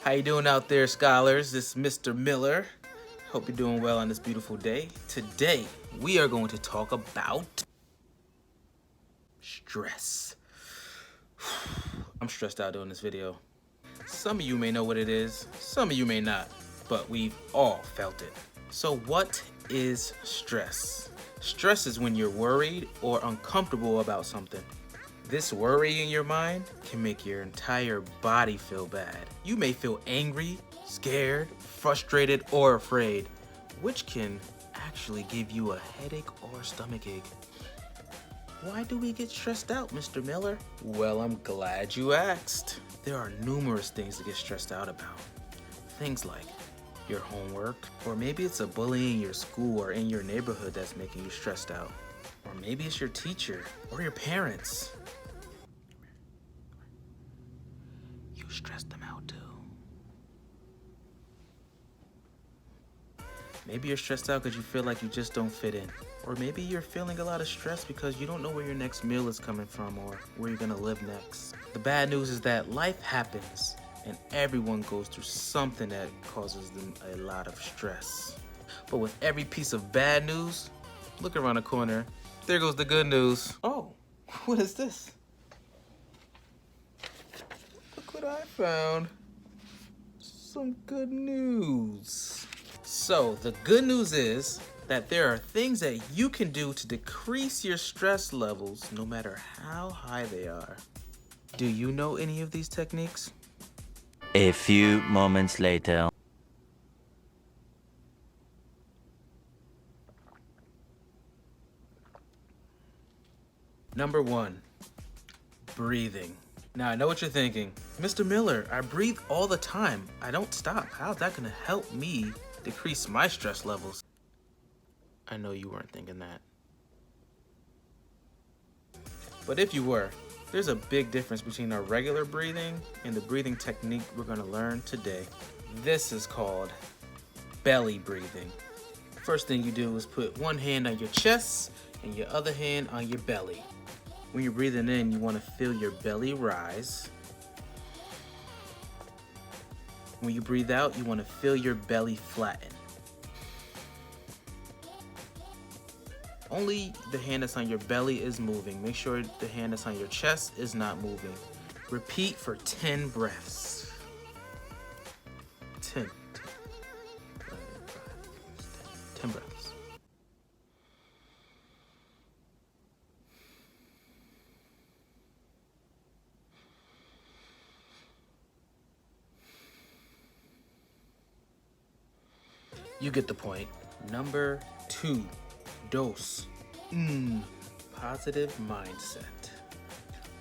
How you doing out there, scholars? This is Mr. Miller. Hope you're doing well on this beautiful day. Today, we are going to talk about stress. I'm stressed out doing this video. Some of you may know what it is, some of you may not, but we've all felt it. So what is stress? Stress is when you're worried or uncomfortable about something. This worry in your mind can make your entire body feel bad. You may feel angry, scared, frustrated, or afraid, which can actually give you a headache or stomach ache. Why do we get stressed out, Mr. Miller? Well, I'm glad you asked. There are numerous things to get stressed out about. Things like your homework, or maybe it's a bully in your school or in your neighborhood that's making you stressed out. Or maybe it's your teacher or your parents. You stress them out too. Maybe you're stressed out because you feel like you just don't fit in. Or maybe you're feeling a lot of stress because you don't know where your next meal is coming from or where you're gonna live next. The bad news is that life happens and everyone goes through something that causes them a lot of stress. But with every piece of bad news, look around the corner, there goes the good news. Oh, what is this? Look what I found. Some good news. So the good news is that there are things that you can do to decrease your stress levels no matter how high they are. Do you know any of these techniques? A few moments later. Number 1, breathing. Now I know what you're thinking. Mr. Miller, I breathe all the time. I don't stop. How's that gonna help me decrease my stress levels? I know you weren't thinking that. But if you were, there's a big difference between our regular breathing and the breathing technique we're gonna learn today. This is called belly breathing. First thing you do is put one hand on your chest and your other hand on your belly. When you're breathing in, you want to feel your belly rise. When you breathe out, you want to feel your belly flatten. Only the hand that's on your belly is moving. Make sure the hand that's on your chest is not moving. Repeat for 10 breaths. 10 breaths. You get the point. Number 2, dose. Positive mindset.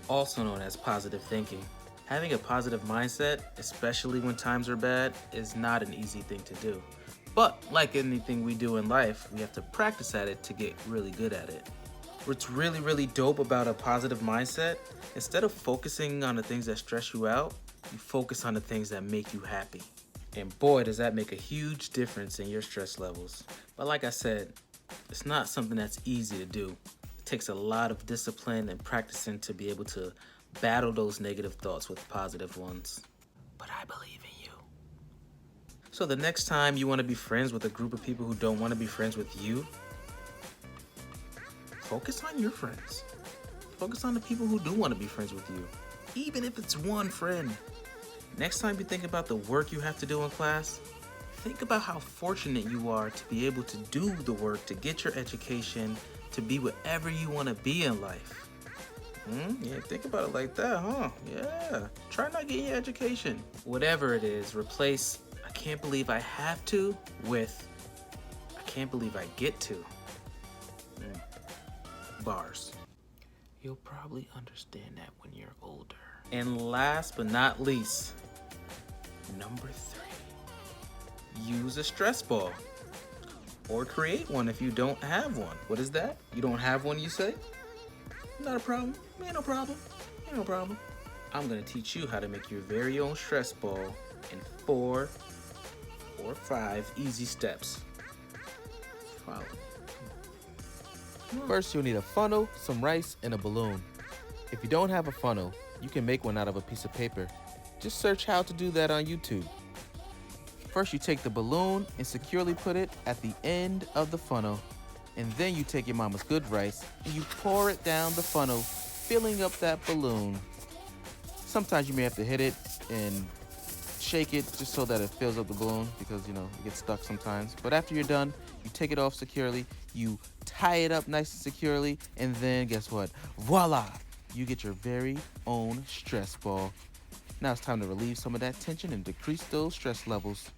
Also known as positive thinking. Having a positive mindset, especially when times are bad, is not an easy thing to do. But like anything we do in life, we have to practice at it to get really good at it. What's really, really dope about a positive mindset, instead of focusing on the things that stress you out, you focus on the things that make you happy. And boy, does that make a huge difference in your stress levels. But like I said, it's not something that's easy to do. It takes a lot of discipline and practicing to be able to battle those negative thoughts with positive ones. But I believe in you. So the next time you want to be friends with a group of people who don't want to be friends with you, focus on your friends. Focus on the people who do want to be friends with you, even if it's one friend. Next time you think about the work you have to do in class, think about how fortunate you are to be able to do the work to get your education, to be whatever you want to be in life. Yeah, think about it like that, huh? Yeah. Try not getting your education. Whatever it is, replace I can't believe I have to with I can't believe I get to. Bars. You'll probably understand that when you're older. And last but not least, number 3, use a stress ball. Or create one if you don't have one. What is that? You don't have one, you say? Not a problem. Ain't no problem. Ain't no problem. I'm gonna teach you how to make your very own stress ball in 4 or 5 easy steps. Follow me. First, you'll need a funnel, some rice, and a balloon. If you don't have a funnel, you can make one out of a piece of paper. Just search how to do that on YouTube. First, you take the balloon and securely put it at the end of the funnel. And then you take your mama's good rice and you pour it down the funnel, filling up that balloon. Sometimes you may have to hit it and shake it just so that it fills up the balloon because, you know, it gets stuck sometimes. But after you're done, you take it off securely, you tie it up nice and securely, and then guess what? Voila! You get your very own stress ball. Now it's time to relieve some of that tension and decrease those stress levels.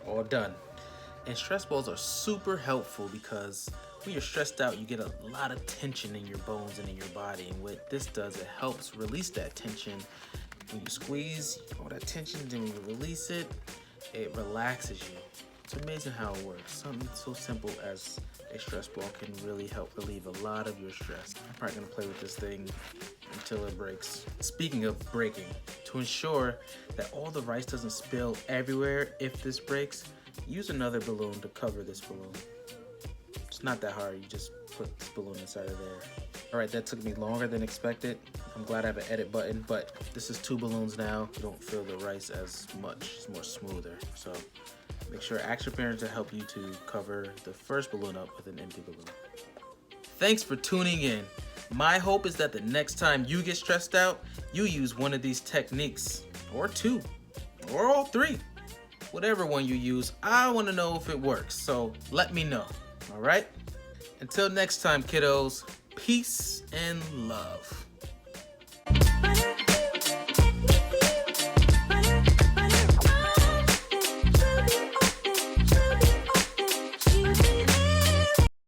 All done. And stress balls are super helpful because when you're stressed out, you get a lot of tension in your bones and in your body. And what this does, it helps release that tension. When you squeeze all that tension, then when you release it, it relaxes you. It's amazing how it works. Something so simple as a stress ball can really help relieve a lot of your stress. I'm probably gonna play with this thing until it breaks. Speaking of breaking, to ensure that all the rice doesn't spill everywhere if this breaks, use another balloon to cover this balloon. It's not that hard, you just put this balloon inside of there. All right, that took me longer than expected. I'm glad I have an edit button, but this is 2 balloons now. You don't feel the rice as much, it's more smoother. So make sure ask your parents to help you to cover the first balloon up with an empty balloon. Thanks for tuning in. My hope is that the next time you get stressed out, you use one of these techniques, or 2, or all 3. Whatever one you use, I want to know if it works, so let me know, all right? Until next time, kiddos, peace and love.